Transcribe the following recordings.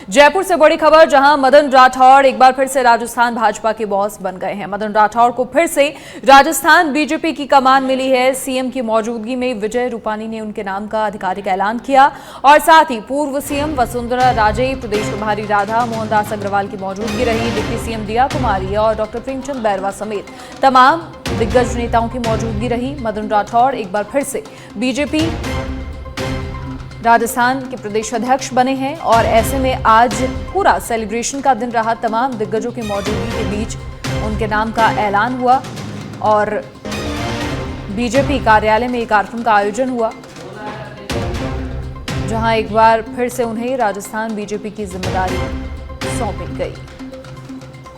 जयपुर से बड़ी खबर, जहां मदन राठौड़ एक बार फिर से राजस्थान भाजपा के बॉस बन गए हैं। मदन राठौड़ को फिर से राजस्थान बीजेपी की कमान मिली है। सीएम की मौजूदगी में विजय रूपानी ने उनके नाम का आधिकारिक ऐलान किया और साथ ही पूर्व सीएम वसुंधरा राजे, प्रदेश प्रभारी राधा मोहन दास अग्रवाल की मौजूदगी रही। डिप्टी सीएम दिया कुमारी और डॉक्टर प्रेमचंद बैरवा समेत तमाम दिग्गज नेताओं की मौजूदगी रही। मदन राठौड़ एक बार फिर से बीजेपी राजस्थान के प्रदेश अध्यक्ष बने हैं और ऐसे में आज पूरा सेलिब्रेशन का दिन रहा। तमाम दिग्गजों की मौजूदगी के बीच उनके नाम का ऐलान हुआ और बीजेपी कार्यालय में एक कार्यक्रम का आयोजन हुआ, जहां एक बार फिर से उन्हें राजस्थान बीजेपी की जिम्मेदारी सौंपी गई।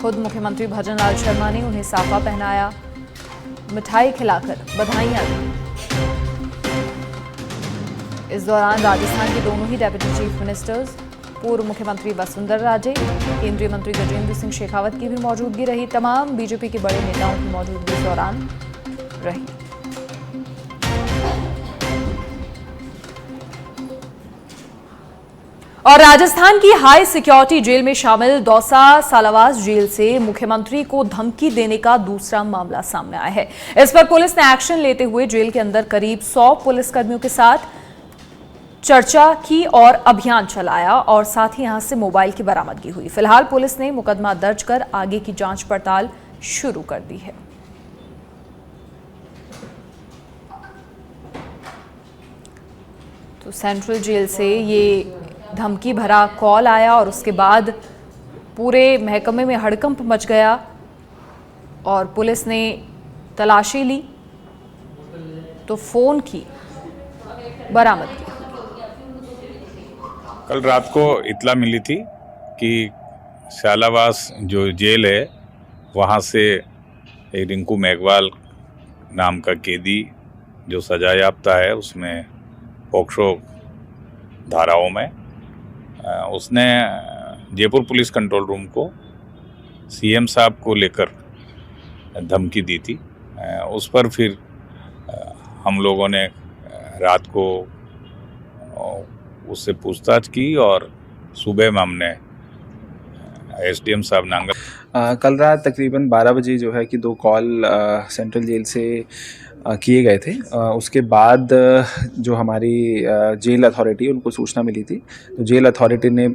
खुद मुख्यमंत्री भजन लाल शर्मा ने उन्हें साफा पहनाया, मिठाई खिलाकर बधाइयां दी। इस दौरान राजस्थान के दोनों ही डेप्यूटी चीफ मिनिस्टर्स, पूर्व मुख्यमंत्री वसुंधरा राजे, केंद्रीय मंत्री गजेंद्र सिंह शेखावत की भी मौजूदगी रही। तमाम बीजेपी के बड़े नेताओं की मौजूदगी इस दौरान रही। और राजस्थान की हाई सिक्योरिटी जेल में शामिल दौसा सालावास जेल से मुख्यमंत्री को धमकी देने का दूसरा मामला सामने आया है। इस पर पुलिस ने एक्शन लेते हुए जेल के अंदर करीब 100 पुलिसकर्मियों के साथ चर्चा की और अभियान चलाया और साथ ही यहां से मोबाइल की बरामदगी हुई। फिलहाल पुलिस ने मुकदमा दर्ज कर आगे की जांच पड़ताल शुरू कर दी है। तो सेंट्रल जेल से ये धमकी भरा कॉल आया और उसके बाद पूरे महकमे में हड़कंप मच गया और पुलिस ने तलाशी ली तो फोन की बरामद की। कल रात को इत्तला मिली थी कि सालावास जो जेल है वहाँ से एक रिंकू मेघवाल नाम का कैदी जो सजा याफ्ता है, उसमें पॉक्सो धाराओं में उसने जयपुर पुलिस कंट्रोल रूम को सीएम साहब को लेकर धमकी दी थी। उस पर फिर हम लोगों ने रात को उससे पूछताछ की और सुबह में हमने एसडीएम साहब नांगल कल रात तकरीबन 12 बजे जो है कि 2 कॉल सेंट्रल जेल से किए गए थे। उसके बाद जो हमारी जेल अथॉरिटी उनको सूचना मिली थी, तो जेल अथॉरिटी ने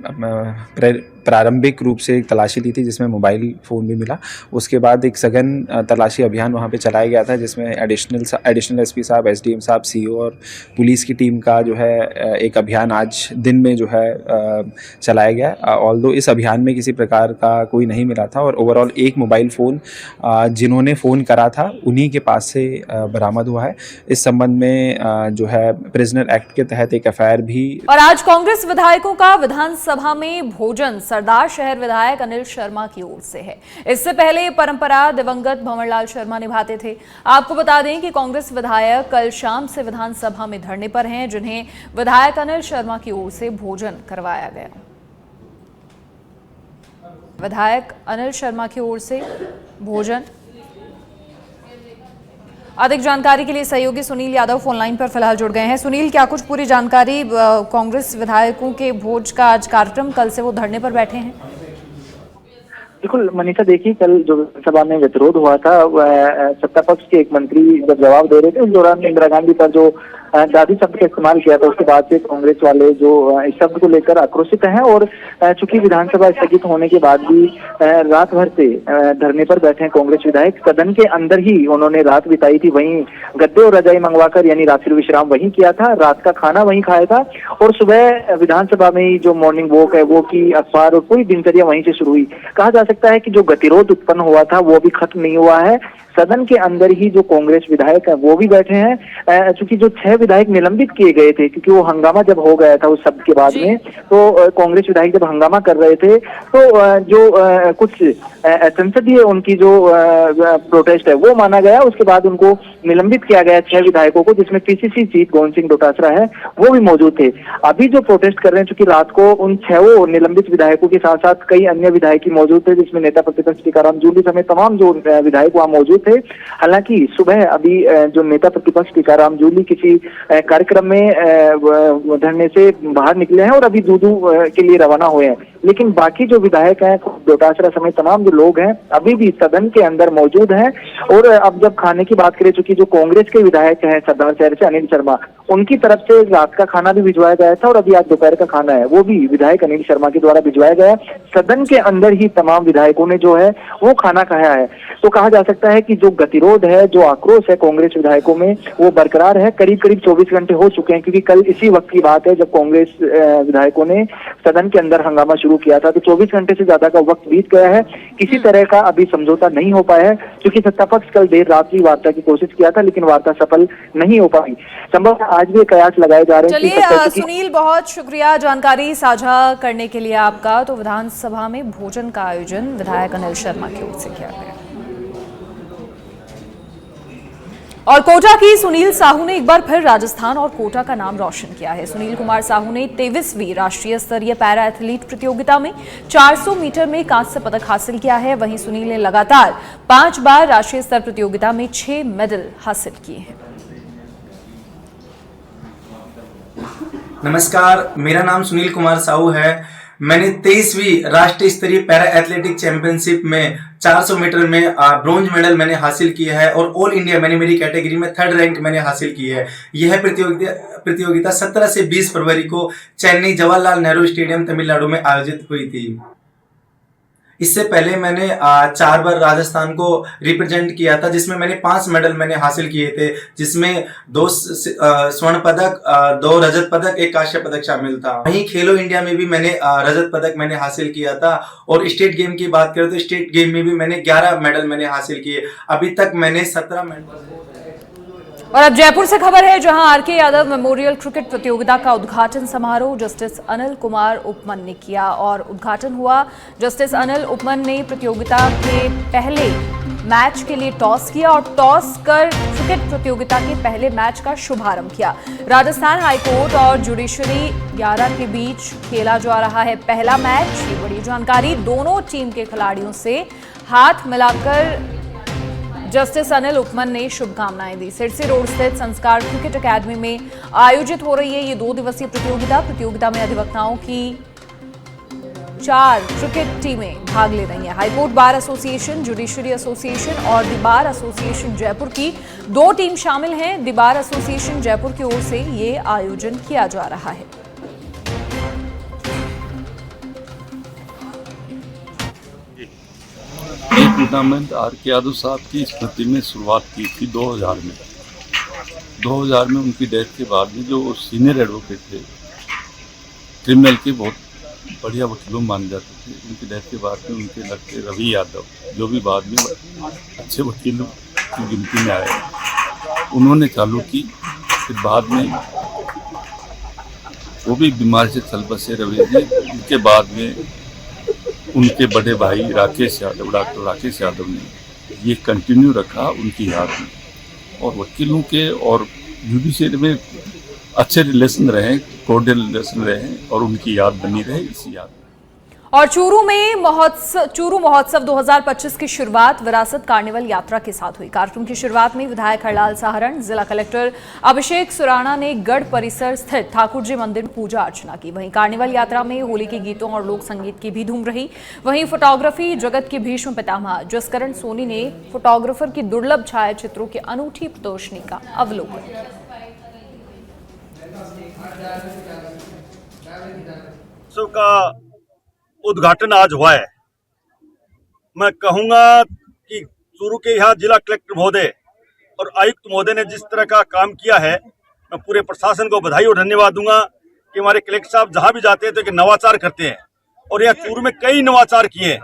प्रारंभिक रूप से एक तलाशी ली थी जिसमें मोबाइल फ़ोन भी मिला। उसके बाद एक सघन तलाशी अभियान वहाँ पे चलाया गया था जिसमें एडिशनल एसपी साहब, एसडीएम साहब, सीओ और पुलिस की टीम का जो है एक अभियान आज दिन में जो है चलाया गया। ऑल्दो इस अभियान में किसी प्रकार का कोई नहीं मिला था और ओवरऑल एक मोबाइल फ़ोन जिन्होंने फ़ोन करा था उन्हीं के पास से बरामद हुआ है। इस संबंध में जो है प्रिजनर एक्ट के तहत एक एफआईआर भी। और आज कांग्रेस विधायकों का विधानसभा में भोजन सरदार शहर विधायक अनिल शर्मा की ओर से है। इससे पहले ये परंपरा दिवंगत भंवरलाल शर्मा निभाते थे। आपको बता दें कि कांग्रेस विधायक कल शाम से विधानसभा में धरने पर हैं, जिन्हें विधायक अनिल शर्मा की ओर से भोजन करवाया गया। विधायक अनिल शर्मा की ओर से भोजन। अधिक जानकारी के लिए सहयोगी सुनील यादव फोनलाइन पर फिलहाल जुड़ गए हैं। सुनील, क्या कुछ पूरी जानकारी, कांग्रेस विधायकों के भोज का आज कार्यक्रम, कल से वो धरने पर बैठे हैं? बिल्कुल मनीषा, देखिए कल जो सभा में गतिरोध हुआ था, सत्ता पक्ष के एक मंत्री जब जवाब दे रहे थे उस दौरान इंदिरा गांधी पर जो दादी शब्द का इस्तेमाल किया था, उसके बाद से कांग्रेस वाले जो इस शब्द को लेकर आक्रोशित हैं और चूंकि विधानसभा स्थगित होने के बाद भी रात भर से धरने पर बैठे हैं कांग्रेस विधायक। सदन के अंदर ही उन्होंने रात बिताई थी, वहीं गद्दे और रजाई मंगवाकर यानी रात्रि विश्राम वहीं किया था, रात का खाना वहीं खाया था और सुबह विधानसभा में ही जो मॉर्निंग वॉक है वो की, अखबार और पूरी दिनचर्या वहीं से शुरू हुई। कहा जा सकता है कि जो गतिरोध उत्पन्न हुआ था वो भी खत्म नहीं हुआ है। सदन के अंदर ही जो कांग्रेस विधायक है वो भी बैठे हैं। चूंकि जो 6 विधायक निलंबित किए गए थे क्योंकि वो हंगामा जब हो गया था उस शब्द के बाद में, तो कांग्रेस विधायक जब हंगामा कर रहे थे तो जो कुछ संसदीय उनकी जो प्रोटेस्ट है वो माना गया। उसके बाद उनको निलंबित किया गया 6 विधायकों को, जिसमें पीसीसी चीफ गोविंद सिंह डोटासरा है वो भी मौजूद थे। अभी जो प्रोटेस्ट कर रहे हैं, चूंकि रात को उन 6 निलंबित विधायकों के साथ साथ कई अन्य विधायक मौजूद थे, जिसमें नेता प्रतिपक्ष टीकाराम जूली समेत तमाम जो विधायक वहां मौजूद थे। हालांकि सुबह अभी जो नेता प्रतिपक्ष टीकाराम जूली किसी कार्यक्रम में धरने से बाहर निकले हैं और अभी दूधू के लिए रवाना हुए हैं। लेकिन बाकी जो विधायक हैं, डोटासरा समेत तमाम जो लोग हैं, अभी भी सदन के अंदर मौजूद हैं। और अब जब खाने की बात करें, चूंकि जो कांग्रेस के विधायक हैं सरदार शहर से अनिल शर्मा, उनकी तरफ से रात का खाना भी भिजवाया गया था और अभी आज दोपहर का खाना है वो भी विधायक अनिल शर्मा के द्वारा भिजवाया गया। सदन के अंदर ही तमाम विधायकों ने जो है वो खाना खाया है। तो कहा जा सकता है कि जो गतिरोध है, जो आक्रोश है कांग्रेस विधायकों में, वो बरकरार है। करीब करीब 24 घंटे हो चुके हैं, क्योंकि कल इसी वक्त की बात है जब कांग्रेस विधायकों ने सदन के अंदर हंगामा शुरू किया था। तो 24 घंटे से ज्यादा का वक्त बीत गया है, किसी तरह का अभी समझौता नहीं हो पाया है, क्योंकि सत्तापक्ष कल देर रात भी वार्ता की कोशिश किया था, लेकिन वार्ता सफल नहीं हो पाई। संभव आज भी कयास लगाए जा रहे हैं। चलिए सुनील, बहुत शुक्रिया जानकारी साझा करने के लिए आपका। तो विधानसभा में भोजन का आयोजन विधायक अनिल शर्मा की ओर से किया गया। और कोटा की सुनील साहू ने एक बार फिर राजस्थान और कोटा का नाम रोशन किया है। सुनील कुमार साहू ने 23वीं राष्ट्रीय स्तरीय पैरा एथलीट प्रतियोगिता में 400 मीटर में कांस्य पदक हासिल किया है। वहीं सुनील ने लगातार 5 बार राष्ट्रीय स्तर प्रतियोगिता में 6 मेडल हासिल किए हैं। नमस्कार, मेरा नाम सुनील कुमार साहू है। मैंने 23वीं राष्ट्रीय स्तरीय पैरा एथलेटिक चैंपियनशिप में 400 मीटर में ब्रॉन्ज मेडल मैंने हासिल किया है और ऑल इंडिया मैंने मेरी कैटेगरी में 3rd रैंक मैंने हासिल की है। यह प्रतियोगिता 17 से 20 फरवरी को चेन्नई जवाहरलाल नेहरू स्टेडियम तमिलनाडु में आयोजित हुई थी। इससे पहले मैंने 4 बार राजस्थान को रिप्रेजेंट किया था, जिसमें मैंने 5 मेडल मैंने हासिल किए थे, जिसमें 2 स्वर्ण पदक, 2 रजत पदक, 1 कांस्य पदक शामिल था। वहीं खेलो इंडिया में भी मैंने रजत पदक मैंने हासिल किया था। और स्टेट गेम की बात करें तो स्टेट गेम में भी मैंने 11 मेडल मैंने हासिल किए। अभी तक मैंने 17 मेडल। और अब जयपुर से खबर है, जहां आर के यादव मेमोरियल क्रिकेट प्रतियोगिता का उद्घाटन समारोह जस्टिस अनिल कुमार उपमन ने किया। और उद्घाटन हुआ, जस्टिस अनिल उपमन ने प्रतियोगिता के पहले मैच के लिए टॉस किया और टॉस कर क्रिकेट प्रतियोगिता के पहले मैच का शुभारंभ किया। राजस्थान हाईकोर्ट और जुडिशरी 11 के बीच खेला जा रहा है पहला मैच। ये बड़ी जानकारी दोनों टीम के खिलाड़ियों से हाथ मिलाकर जस्टिस अनिल उपमन ने शुभकामनाएं दी। सिरसी रोड स्थित संस्कार क्रिकेट अकेडमी में आयोजित हो रही है ये 2 दिवसीय प्रतियोगिता में अधिवक्ताओं की 4 क्रिकेट टीमें भाग ले रही हैं। High court bar association, judiciary association और द बार एसोसिएशन जयपुर की 2 टीम शामिल हैं। द बार एसोसिएशन जयपुर की ओर से ये आयोजन किया जा रहा है। ये टूर्नामेंट आर के यादव साहब की स्मृति में शुरुआत की थी 2000 में। 2000 में उनकी डेथ के बाद में जो सीनियर एडवोकेट थे, क्रिमिनल के बहुत बढ़िया वकीलों माने जाते थे, उनकी डेथ के बाद में उनके लड़के रवि यादव, जो भी बाद में अच्छे वकीलों की गिनती में आए, उन्होंने चालू की। फिर बाद में वो भी बीमारी से चल बसे रवि जी। उनके बाद में उनके बड़े भाई राकेश यादव, डॉक्टर राकेश यादव ने ये कंटिन्यू रखा उनकी याद में। और वकीलों के और जुडिशरी में अच्छे रिलेशन रहे, कोर्डियल रिलेशन रहे और उनकी याद बनी रहे, इसी याद। और चूरू महोत्सव 2025 की शुरुआत विरासत कार्निवल यात्रा के साथ हुई। कार्यक्रम की शुरुआत में विधायक हरलाल साहरण, जिला कलेक्टर अभिषेक सुराणा ने गढ़ परिसर स्थित ठाकुर जी मंदिर में पूजा अर्चना की। वहीं कार्निवल यात्रा में होली के गीतों और लोक संगीत की भी धूम रही। वहीं फोटोग्राफी जगत के भीष्म पितामह जसकरण सोनी ने फोटोग्राफर की दुर्लभ छायाचित्रों की अनूठी प्रदर्शनी का अवलोकन किया। उद्घाटन आज हुआ है। मैं कहूंगा कि चूरू के यहाँ जिला कलेक्टर महोदय और आयुक्त महोदय ने जिस तरह का काम किया है, मैं पूरे प्रशासन को बधाई और धन्यवाद दूंगा कि हमारे कलेक्टर साहब जहां भी जाते हैं तो एक नवाचार करते हैं। और यहाँ चूरू में कई नवाचार किए,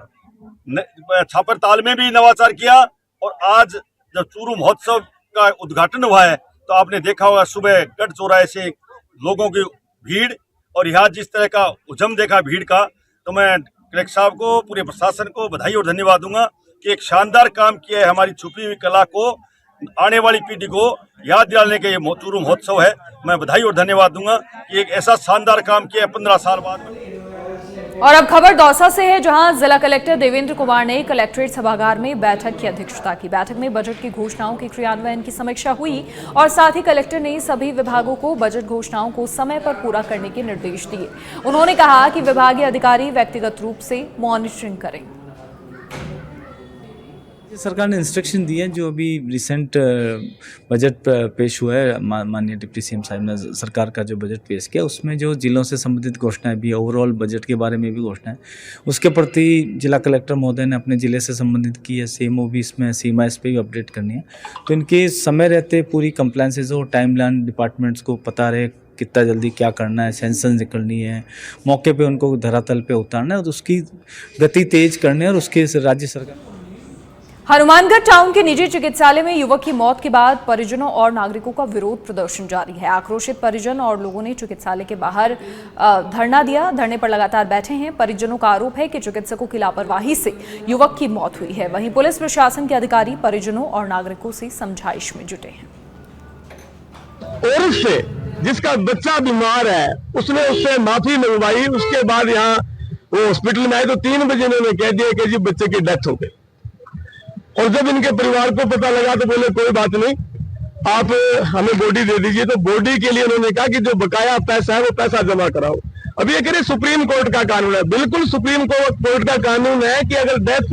छापर ताल में भी नवाचार किया। और आज जब चूरू महोत्सव का उद्घाटन हुआ है तो आपने देखा होगा सुबह गढ़ चौराहे से लोगों की भीड़, और यहाँ जिस तरह का उजम देखा भीड़ का, तो मैं कलेक्टर साहब को, पूरे प्रशासन को बधाई और धन्यवाद दूंगा कि एक शानदार काम किया है। हमारी छुपी हुई कला को आने वाली पीढ़ी को याद दिलाने के ये चूरू महोत्सव है। मैं बधाई और धन्यवाद दूंगा कि एक ऐसा शानदार काम किया है 15 साल बाद। और अब खबर दौसा से है, जहां जिला कलेक्टर देवेंद्र कुमार ने कलेक्ट्रेट सभागार में बैठक की अध्यक्षता की। बैठक में बजट की घोषणाओं के क्रियान्वयन की समीक्षा हुई और साथ ही कलेक्टर ने सभी विभागों को बजट घोषणाओं को समय पर पूरा करने के निर्देश दिए। उन्होंने कहा कि विभागीय अधिकारी व्यक्तिगत रूप से मॉनिटरिंग करें। सरकार ने इंस्ट्रक्शन दिए जो अभी रिसेंट बजट पेश हुआ है, माननीय डिप्टी सीएम साहब ने सरकार का जो बजट पेश किया उसमें जो जिलों से संबंधित घोषणाएं भी, ओवरऑल बजट के बारे में भी घोषणाएं, उसके प्रति जिला कलेक्टर महोदय ने अपने ज़िले से संबंधित की है। सीएमओ भी इसमें सीमा इस पर भी अपडेट करनी है, तो इनके समय रहते पूरी कंप्लाइंसेज हो, टाइमलाइन डिपार्टमेंट्स को पता रहे कितना जल्दी क्या करना है, सेंसन निकलनी है, मौके पे उनको धरातल पे उतारना है और उसकी गति तेज करनी है। और उसके राज्य सरकार हनुमानगढ़ टाउन के निजी चिकित्सालय में युवक की मौत के बाद परिजनों और नागरिकों का विरोध प्रदर्शन जारी है। आक्रोशित परिजन और लोगों ने चिकित्सालय के बाहर धरना दिया। धरने पर लगातार बैठे हैं। परिजनों का आरोप है कि चिकित्सकों की लापरवाही से युवक की मौत हुई है। वहीं पुलिस प्रशासन के अधिकारी परिजनों और नागरिकों से समझाइश में जुटे हैं। और उससे जिसका बच्चा बीमार है उसने उससे माफी मंगवाई, उसके बाद यहाँ वो हॉस्पिटल में आए तो 3 बजे इन्होंने कह दिया कि जी बच्चे की डेथ हो गई। और जब इनके परिवार को पता लगा तो बोले कोई बात नहीं, आप हमें बॉडी दे दीजिए। तो बॉडी के लिए उन्होंने कहा कि जो बकाया पैसा है वो पैसा जमा कराओ। अब ये कह रहे सुप्रीम कोर्ट का कानून है। बिल्कुल सुप्रीम कोर्ट का कानून है कि अगर डेथ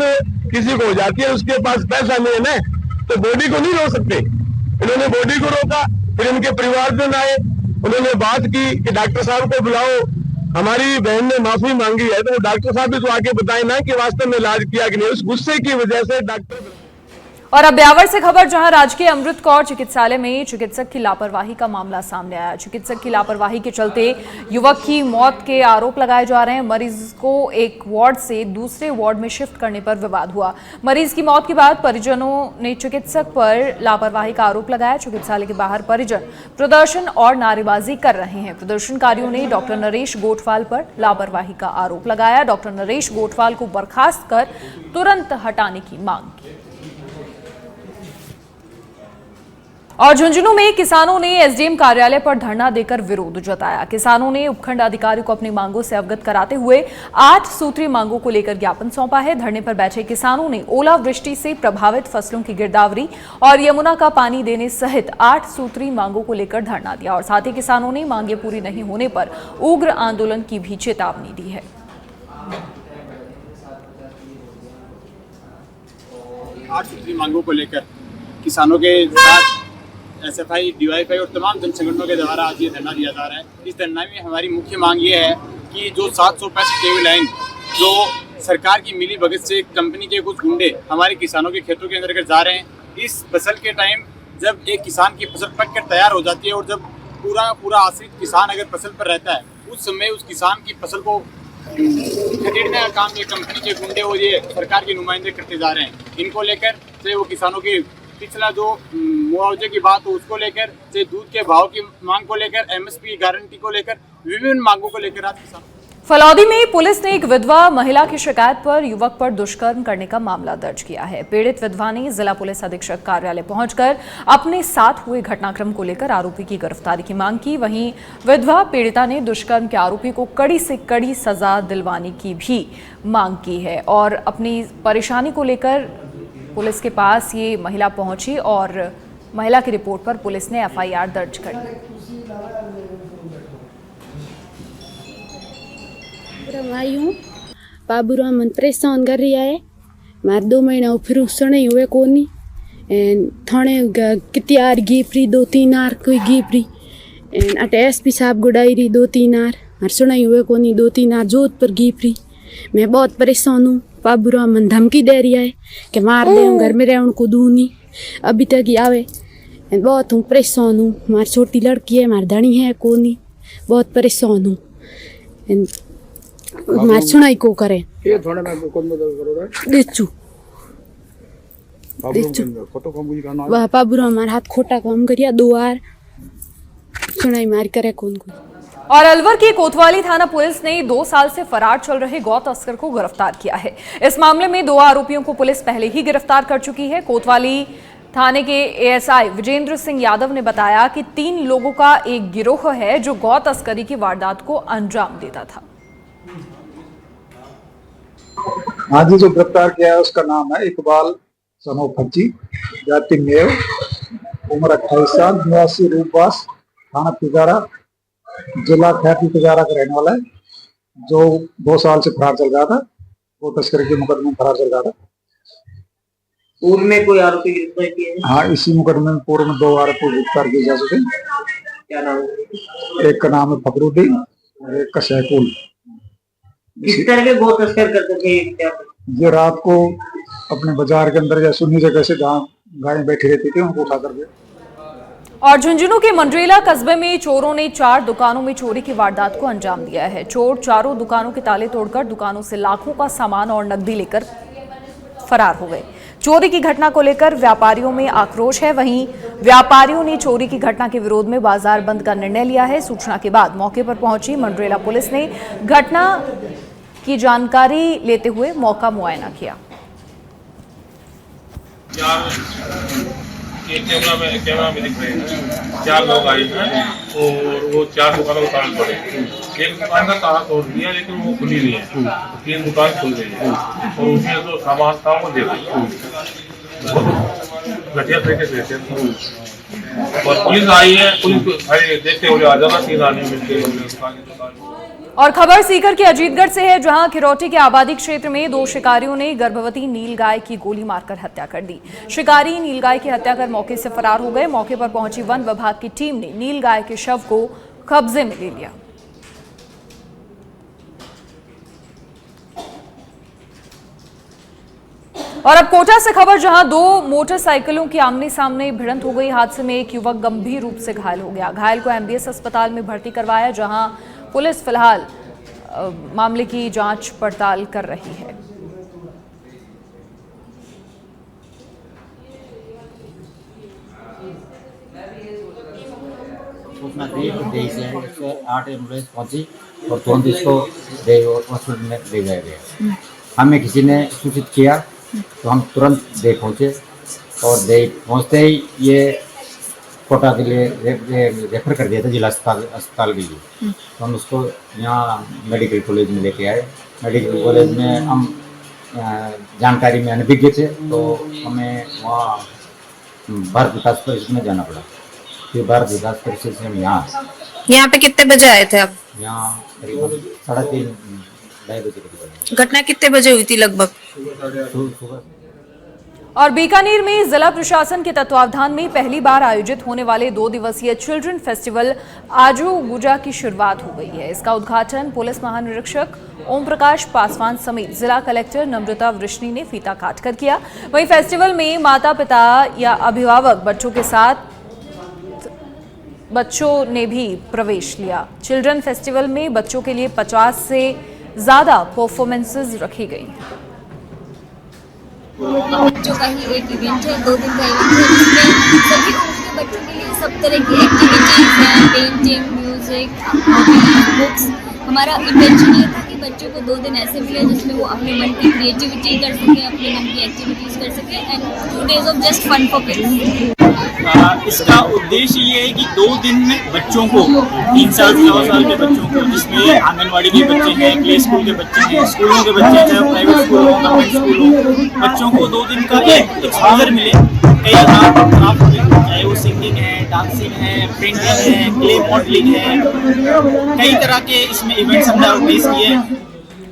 किसी को हो जाती है, उसके पास पैसा नहीं है ना, तो बॉडी को नहीं रोक सकते। इन्होंने बॉडी को रोका। फिर इनके परिवारजन आए, उन्होंने बात की कि डॉक्टर साहब को बुलाओ, हमारी बहन ने माफी मांगी है। तो डॉक्टर साहब भी तो आके बताए ना कि वास्तव में इलाज किया कि नहीं। उस गुस्से की वजह से डॉक्टर। और अब ब्यावर से खबर, जहां राजकीय अमृत कौर चिकित्सालय में चिकित्सक की लापरवाही का मामला सामने आया। चिकित्सक की लापरवाही के चलते युवक की मौत के आरोप लगाए जा रहे हैं। मरीज को एक वार्ड से दूसरे वार्ड में शिफ्ट करने पर विवाद हुआ। मरीज की मौत के बाद परिजनों ने चिकित्सक पर लापरवाही का आरोप लगाया। चिकित्सालय के बाहर परिजन प्रदर्शन और नारेबाजी कर रहे हैं। प्रदर्शनकारियों ने डॉक्टर नरेश गोठवाल पर लापरवाही का आरोप लगाया। डॉक्टर नरेश गोठवाल को बर्खास्त कर तुरंत हटाने की मांग की। और झुंझुनू में किसानों ने एसडीएम कार्यालय पर धरना देकर विरोध जताया। किसानों ने उपखंड अधिकारी को अपनी मांगों से अवगत कराते हुए 8 सूत्री मांगों को लेकर ज्ञापन सौंपा है। धरने पर बैठे किसानों ने ओलावृष्टि से प्रभावित फसलों की गिरदावरी और यमुना का पानी देने सहित 8 सूत्री मांगों को लेकर धरना दिया और साथ ही किसानों ने मांगें पूरी नहीं होने पर उग्र आंदोलन की भी चेतावनी दी है। 8 सूत्री मांगों को लेकर किसानों के साथ एसएफआई, डीवाईएफआई और तमाम जन संगठनों के द्वारा आज ये धरना दिया जा रहा है। इस धरना में हमारी मुख्य मांग ये है कि जो 765 केवी लाइन जो सरकार की मिली भगत से कंपनी के कुछ गुंडे हमारे किसानों के खेतों के अंदर जा रहे हैं, इस फसल के टाइम जब एक किसान की फसल पक कर तैयार हो जाती है और जब पूरा आश्रित किसान अगर फसल पर रहता है, उस समय उस किसान की फसल को खदेड़ने का काम ये कंपनी के गुंडे और ये सरकार के नुमाइंदे करते जा रहे हैं। इनको लेकर चाहे वो किसानों की पिछला जो मुआवजे की बात हो उसको लेकर, चाहे दूध के भाव की मांग को लेकर, एमएसपी गारंटी को लेकर, विभिन्न मांगों को लेकर आज किसान। फलौदी में पुलिस ने एक विधवा महिला की शिकायत पर युवक पर दुष्कर्म करने का मामला दर्ज किया है। पीड़ित विधवा ने जिला पुलिस अधीक्षक कार्यालय पहुंचकर अपने साथ हुए घटनाक्रम को लेकर आरोपी की गिरफ्तारी की मांग की। वहीं विधवा पीड़िता ने दुष्कर्म के आरोपी को कड़ी से कड़ी सजा दिलवाने की भी मांग की है और अपनी परेशानी को लेकर पुलिस के पास ये महिला पहुंची और महिला की रिपोर्ट पर पुलिस ने एफआईआर दर्ज कर ली। आई हूँ बाबूराम मन परेशान कर रही है। मार 2 महीना फिर सुने हुए कोनी थाने कितियार गिफ्री 2-3 आर कोई गिफ्री अटे एसपी साहब गुडाई 2-3 आर मार सुनाई हुए कोनी 2-3 आर जोधपुर गिफ्री। मैं बहुत परेशान हूँ। बाबूराम मन धमकी दे रही है कि मार दे, घर में रह उनको दूँ नहीं। अभी तक ही आवे। बहुत हूँ परेशान हूँ। मार छोटी लड़की है, मार धनी है कोनी, बहुत परेशान हूँ। मार सुनाई को करे वह बाबूराम हमारे हाथ खोटा काम करिया 2 बार सुनाई मार करे कौन को। और अलवर की कोतवाली थाना पुलिस ने 2 साल से फरार चल रहे गौ तस्कर को गिरफ्तार किया है। इस मामले में 2 आरोपियों को पुलिस पहले ही गिरफ्तार कर चुकी है। कोतवाली थाने के एएसआई विजेंद्र सिंह यादव ने बताया कि 3 लोगों का एक गिरोह है जो गौ तस्करी की वारदात को अंजाम देता था। हाँ जी, जो गिरफ्तार किया है उसका नाम है इकबाल सनो फज्जी, जाति मेव, उम्र 28 साल, निवासी रूपवास, थाना तिजारा, जिला खैती तिजारा का रहने वाला है, जो 2 साल से फरार चल रहा था। वो तस्करी के मुकदमे में फरार चल रहा था। पूर्व में कोई आरोपी गिरफ्तार किए हैं? हाँ, इसी मुकदमे में पूर्व में 2 आरोपी गिरफ्तार किए जा चुके। क्या नाम है? एक का नाम है फकरुद्दीन और एक का सैफुल। किस तरह के गो तस्कर करते थे क्या? ये रात को अपने बाजार के अंदर या सुन्नी जगह से जहाँ गायें बैठी रहती थी उनको उठा करके। और झुंझुनू के मंडरेला कस्बे में चोरों ने 4 दुकानों में चोरी की वारदात को अंजाम दिया है। चोर चारों दुकानों के ताले तोड़कर दुकानों से लाखों का सामान और नकदी लेकर फरार हो गए। चोरी की घटना को लेकर व्यापारियों में आक्रोश है। वहीं व्यापारियों ने चोरी की घटना के विरोध में बाजार बंद का निर्णय लिया है। सूचना के बाद मौके पर पहुंची मंडरेला पुलिस ने घटना की जानकारी लेते हुए मौका मुआयना किया। कैमरा में दिख रहे हैं 4 लोग आए हैं और वो 4 दुकानों का ताला तोड़े। एक दुकान का ताला तोड़ दिया लेकिन वो खुली नहीं है, 3 दुकान खुल गई है और उसमें जो सामान था वो दे दिया। घटिया तरीके से और पुलिस आई है, पुलिस देखते हुए आ जाना 3 आदमी मिलकर। और खबर सीकर के अजीतगढ़ से है, जहां खिरौटी के आबादी क्षेत्र में 2 शिकारियों ने गर्भवती नीलगाय की गोली मारकर हत्या कर दी। शिकारी नीलगाय की हत्या कर मौके से फरार हो गए। मौके पर पहुंची वन विभाग की टीम ने नीलगाय के शव को कब्जे में ले लिया। और अब कोटा से खबर, जहां 2 मोटरसाइकिलों की आमने सामने भिड़ंत हो गई। हादसे में एक युवक गंभीर रूप से घायल हो गया। घायल को एमबीएस अस्पताल में भर्ती करवाया, जहां पुलिस फिलहाल मामले की जांच पड़ताल कर रही है। सूचना दी तो 8 एम्बुलेंस पहुंची और तुरंत इसको हॉस्पिटल में ले जाया गया। हमें किसी ने सूचित किया तो हम तुरंत दे पहुंचे और दे पहुंचते ही ये कोटा के लिए रेफर कर दिया था जिला अस्पताल के लिए। तो हम उसको यहाँ मेडिकल कॉलेज में लेके आए। मेडिकल कॉलेज में हम जानकारी में अनभिज्ञ थे तो हमें वहाँ भारत विकास परिषद में जाना पड़ा। फिर भारत विकास परिषद से हम यहाँ पे कितने बजे आए थे आप? यहाँ करीबन 3:30-2:30 बजे करीब। घटना कितने बजे हुई थी लगभग? सुबह। और बीकानेर में जिला प्रशासन के तत्वावधान में पहली बार आयोजित होने वाले 2 दिवसीय चिल्ड्रन फेस्टिवल आजू गुजा की शुरुआत हो गई है। इसका उद्घाटन पुलिस महानिरीक्षक ओम प्रकाश पासवान समेत जिला कलेक्टर नम्रता वृष्णि ने फीता काट कर किया। वहीं फेस्टिवल में माता पिता या अभिभावक बच्चों ने भी प्रवेश लिया। चिल्ड्रन फेस्टिवल में बच्चों के लिए 50 से ज्यादा परफॉर्मेंसेज रखी गई। बच्चों का ही एक इवेंट है, 2 दिन का इवेंट है, जिसमें सभी उम्र के बच्चों के लिए सब तरह की एक्टिविटीज हैं, पेंटिंग, म्यूजिक, बुक्स। हमारा इंटेंशन ये था कि बच्चों को 2 दिन ऐसे मिले जिसमें वो अपने मन की क्रिएटिविटी कर सकें, अपने मन की एक्टिविटीज कर सकें and 2 days off just fun for kids. इसका उद्देश्य ये है कि 2 दिन में बच्चों को 3 साल से 9 साल के बच्चों को, जिसमें आंगनवाड़ी के बच्चे हैं, प्ले स्कूल के बच्चे हैं, स्कूलों के बच्चे हैं, प्राइवेट स्कूल हो, गवर्नमेंट स्कूल हो, बच्चों को 2 दिन का एक एक्सपोजर मिले। कई क्राफ्ट, चाहे वो सिंगिंग है, डांसिंग है, पेंटिंग है, क्ले मॉडलिंग है, कई तरह के इसमें इवेंट्स हमने ऑर्गेनाइज किए।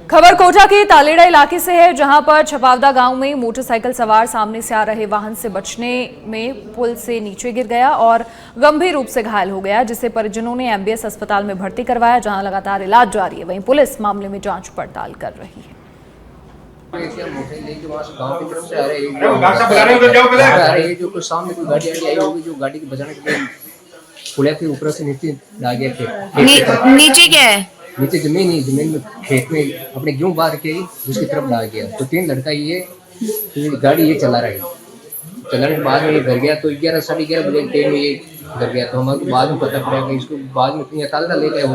खबर कोटा के तालेड़ा इलाके से है, जहां पर छपावदा गांव में मोटरसाइकिल सवार सामने से आ रहे वाहन से बचने में पुल से नीचे गिर गया और गंभीर रूप से घायल हो गया, जिसे परिजनों ने एमबीएस अस्पताल में भर्ती करवाया, जहां लगातार इलाज जारी है। वहीं पुलिस मामले में जांच पड़ताल कर रही है। जो कुछ सामने कोई गाड़ी आई होगी, जो गाड़ी को बचाने के लिए पुलिया के ऊपर से नीचे आ गए थे। नीचे क्या है? नीचे जमीन में खेत में अपने गेहूं बार के उसकी तरफ डाल गया। तो 3 लड़का ये गाड़ी ये चला रहा है। चलाने के बाद में ये घर गया तो 11 साढ़े 11 बजे टाइम में ये घर गया। तो हमारे को बाद में पता पड़ा कि इसको बाद में तालदा लेके आया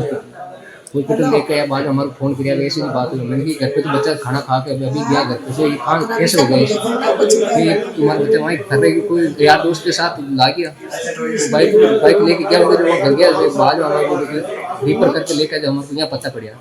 हॉस्पिटल लेके आया। बाद में हमारे फोन किया, ऐसी बात हुई। मैंने कि घर पे तो बच्चा खाना खा के अभी गया घर पे, तो ये काम कैसे हो गया? तुम्हारा बच्चा वहीं घर में कोई यार दोस्त के साथ ला गया, बाइक लेके गया, घर गया। बाद में हमारे को रिपर करके लेकर हमारे को यहाँ पता पड़ा।